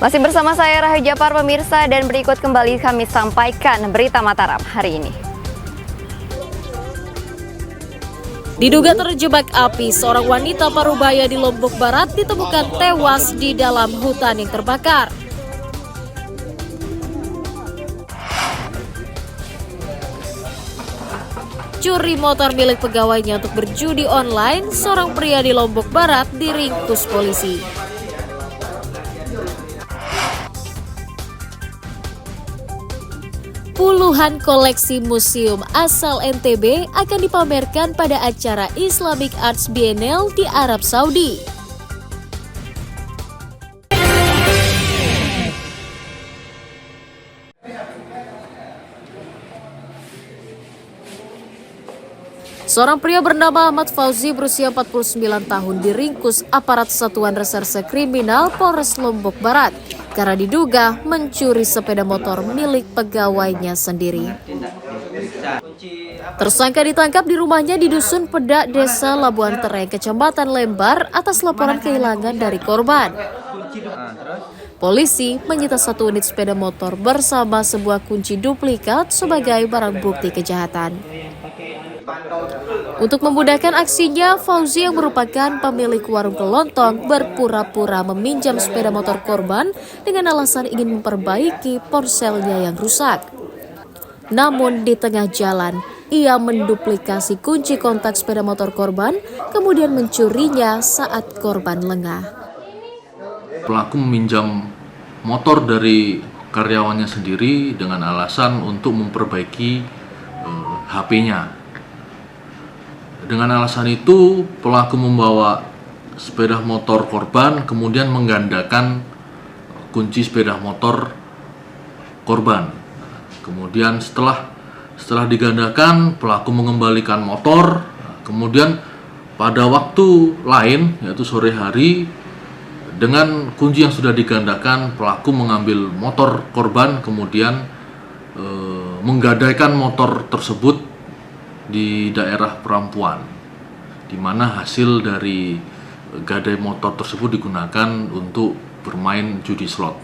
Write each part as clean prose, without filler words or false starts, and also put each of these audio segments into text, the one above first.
Masih bersama saya Rahayu Japar pemirsa, dan berikut kembali kami sampaikan berita Mataram hari ini. Diduga terjebak api, seorang wanita Parubaya di Lombok Barat ditemukan tewas di dalam hutan yang terbakar. Curi motor milik pegawainya untuk berjudi online, seorang pria di Lombok Barat diringkus polisi. Puluhan koleksi museum asal NTB akan dipamerkan pada acara Islamic Arts Biennale di Arab Saudi. Seorang pria bernama Ahmad Fauzi berusia 49 tahun diringkus aparat Satuan Reserse Kriminal Polres Lombok Barat karena diduga mencuri sepeda motor milik pegawainya sendiri. Tersangka ditangkap di rumahnya di Dusun Pedak, Desa Labuan Tereng, Kecamatan Lembar atas laporan kehilangan dari korban. Polisi menyita 1 unit sepeda motor bersama sebuah kunci duplikat sebagai barang bukti kejahatan. Untuk memudahkan aksinya, Fauzi yang merupakan pemilik warung kelontong berpura-pura meminjam sepeda motor korban dengan alasan ingin memperbaiki ponselnya yang rusak. Namun di tengah jalan, ia menduplikasi kunci kontak sepeda motor korban, kemudian mencurinya saat korban lengah. Pelaku meminjam motor dari karyawannya sendiri dengan alasan untuk memperbaiki HP-nya. Dengan alasan itu, pelaku membawa sepeda motor korban, kemudian menggandakan kunci sepeda motor korban. Kemudian setelah digandakan, pelaku mengembalikan motor. Kemudian pada waktu lain, yaitu sore hari, dengan kunci yang sudah digandakan, pelaku mengambil motor korban, kemudian menggadaikan motor tersebut di daerah Perampuan, di mana hasil dari gadai motor tersebut digunakan untuk bermain judi slot.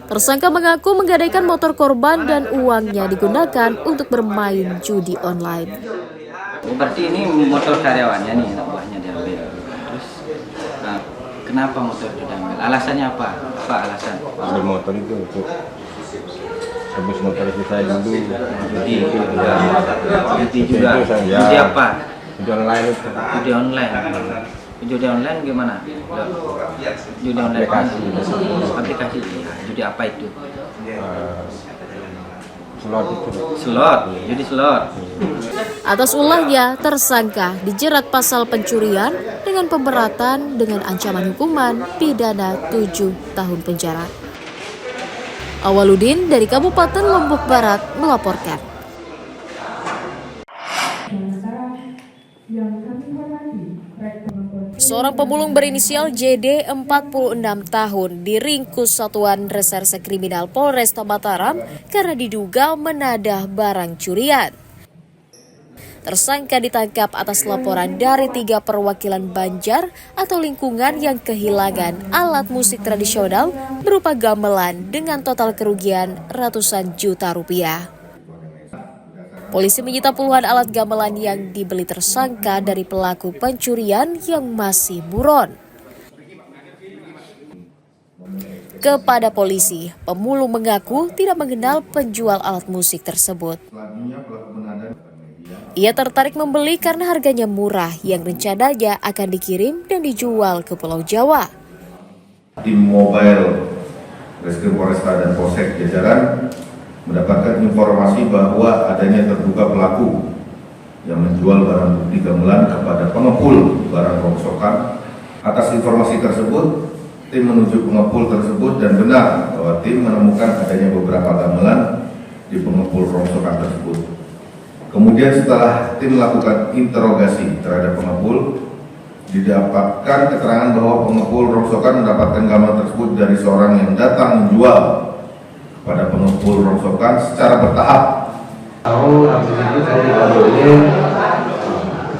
Tersangka mengaku menggadaikan motor korban dan uangnya digunakan untuk bermain judi online. Berarti ini motor karyawannya nih, anak buahnya diambil. Terus kenapa motor diambil? Alasannya apa? Apa alasan? Ambil motor itu untuk habis motor itu saya dulu judi juga. Judi apa? Judi online itu. Judi online. Judi online gimana? Judi online aplikasi. Judi apa itu? Slot itu. Slot, judi slot. Atas ulahnya, tersangka dijerat pasal pencurian dengan pemberatan dengan ancaman hukuman pidana 7 tahun penjara. Awaludin dari Kabupaten Lombok Barat melaporkan. Seorang pemulung berinisial JD 46 tahun diringkus Satuan Reserse Kriminal Polres Mataram karena diduga menadah barang curian. Tersangka ditangkap atas laporan dari 3 perwakilan Banjar atau lingkungan yang kehilangan alat musik tradisional berupa gamelan dengan total kerugian ratusan juta rupiah. Polisi menyita puluhan alat gamelan yang dibeli tersangka dari pelaku pencurian yang masih buron. Kepada polisi, pemulung mengaku tidak mengenal penjual alat musik tersebut. Ia tertarik membeli karena harganya murah yang rencananya akan dikirim dan dijual ke Pulau Jawa. Tim Mobile Reskrim Polresta dan Polsek jajaran mendapatkan informasi bahwa adanya terduga pelaku yang menjual barang bukti gamelan kepada pengepul barang rongsokan. Atas informasi tersebut, tim menuju pengepul tersebut dan benar bahwa tim menemukan adanya beberapa gamelan di pengepul rongsokan tersebut. Kemudian setelah tim melakukan interogasi terhadap pengepul, didapatkan keterangan bahwa pengepul rongsokan mendapatkan gamelan tersebut dari seorang yang datang menjual kepada pengepul rongsokan secara bertahap. Tahu habis itu saya dipanggilin,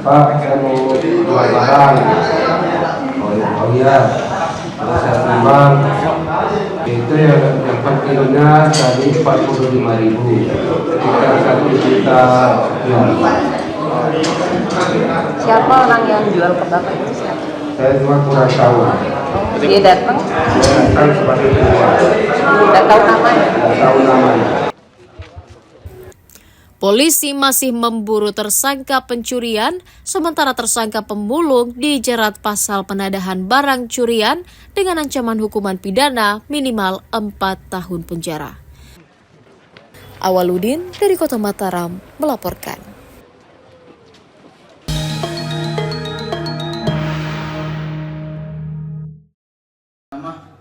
Pak, saya mau jual barang. Oh iya, terus saya timbang, Itu yang per kilonya tadi 45.000, sekitar 1 juta. Siapa orang yang jual ke Bapak itu siapa? Saya cuma kurang tahu. Dia datang? Dia datang sebagai penjual. Tidak tahu namanya? Tidak tahu namanya. Polisi masih memburu tersangka pencurian, sementara tersangka pemulung dijerat pasal penadahan barang curian dengan ancaman hukuman pidana minimal 4 tahun penjara. Awaludin dari Kota Mataram melaporkan.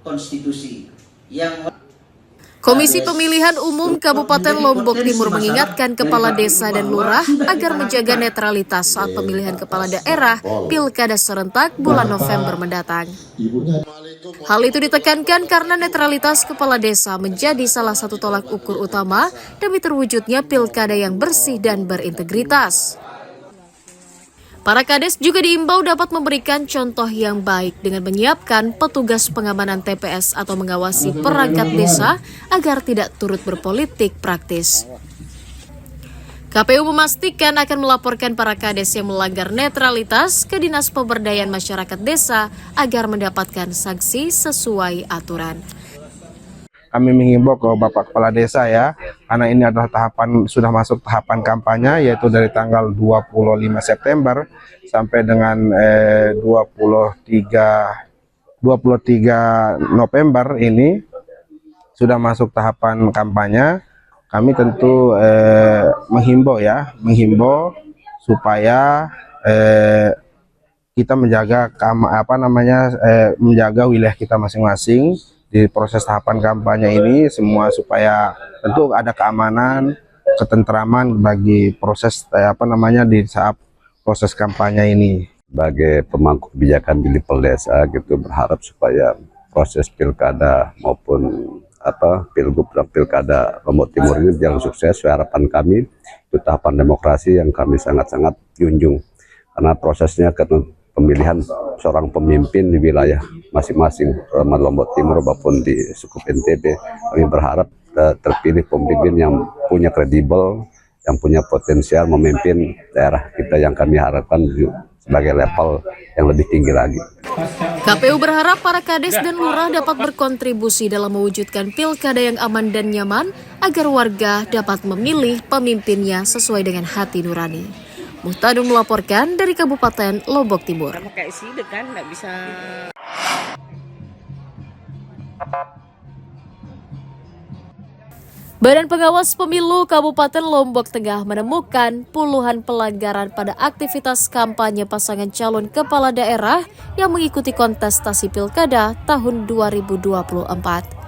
Konstitusi yang Komisi Pemilihan Umum Kabupaten Lombok Timur mengingatkan kepala desa dan lurah agar menjaga netralitas saat pemilihan kepala daerah Pilkada serentak bulan November mendatang. Hal itu ditekankan karena netralitas kepala desa menjadi salah satu tolak ukur utama demi terwujudnya pilkada yang bersih dan berintegritas. Para kades juga diimbau dapat memberikan contoh yang baik dengan menyiapkan petugas pengamanan TPS atau mengawasi perangkat desa agar tidak turut berpolitik praktis. KPU memastikan akan melaporkan para kades yang melanggar netralitas ke Dinas Pemberdayaan Masyarakat Desa agar mendapatkan sanksi sesuai aturan. Kami menghimbau ke Bapak Kepala Desa ya, karena ini adalah sudah masuk tahapan kampanye, yaitu dari tanggal 25 September sampai dengan 23 November ini sudah masuk tahapan kampanye. Kami tentu menghimbau supaya kita menjaga menjaga wilayah kita masing-masing di proses tahapan kampanye ini, semua supaya tentu ada keamanan, ketentraman bagi proses di saat proses kampanye ini. Sebagai pemangku kebijakan di level desa gitu, berharap supaya proses pilkada maupun pilgub dan pilkada Lombok Timur ini berjalan sukses. Harapan kami itu tahapan demokrasi yang kami sangat-sangat junjung, karena prosesnya pemilihan seorang pemimpin di wilayah masing-masing Lombok Timur maupun di suku NTB. Kami berharap terpilih pemimpin yang punya kredibel, yang punya potensial memimpin daerah kita yang kami harapkan sebagai level yang lebih tinggi lagi. KPU berharap para kades dan lurah dapat berkontribusi dalam mewujudkan pilkada yang aman dan nyaman agar warga dapat memilih pemimpinnya sesuai dengan hati nurani. Muhtadum melaporkan dari Kabupaten Lombok Timur. Kayak sidik kan, nggak bisa. Badan Pengawas Pemilu Kabupaten Lombok Tengah menemukan puluhan pelanggaran pada aktivitas kampanye pasangan calon kepala daerah yang mengikuti kontestasi pilkada tahun 2024.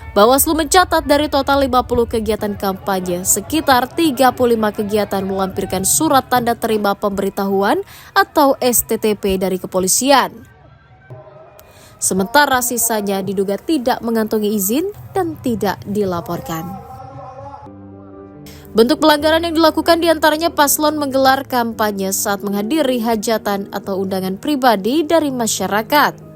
Bawaslu mencatat dari total 50 kegiatan kampanye, sekitar 35 kegiatan melampirkan surat tanda terima pemberitahuan atau STTP dari kepolisian. Sementara sisanya diduga tidak mengantongi izin dan tidak dilaporkan. Bentuk pelanggaran yang dilakukan diantaranya paslon menggelar kampanye saat menghadiri hajatan atau undangan pribadi dari masyarakat.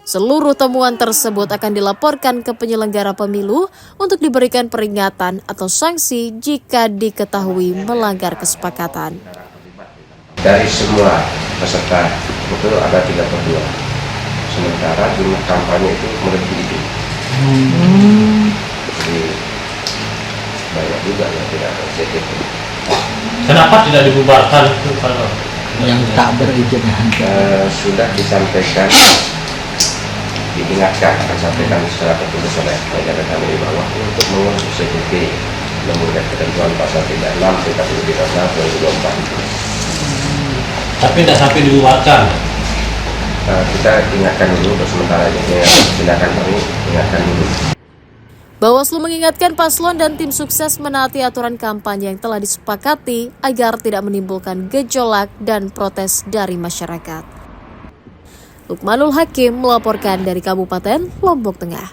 Seluruh temuan tersebut akan dilaporkan ke penyelenggara pemilu untuk diberikan peringatan atau sanksi jika diketahui melanggar kesepakatan. Dari semua peserta itu ada 3/2, sementara jumlah kampanye itu melebihi itu. Jadi banyak juga yang tidak tersedia. Kenapa tidak dibubarkan itu kalau yang tak berizin? Sudah disampaikan, diingatkan, akan sampaikan secara tertulis oleh jajaran kami di bawah untuk mengurus CTP menurut ketentuan pasal 36 PKPU 2024. Tapi tidak sampai dibubarkan. Kita ingatkan dulu, untuk sementara ini silakan kami ingatkan dulu. Bawaslu mengingatkan paslon dan tim sukses menaati aturan kampanye yang telah disepakati agar tidak menimbulkan gejolak dan protes dari masyarakat. Lukmanul Hakim melaporkan dari Kabupaten Lombok Tengah.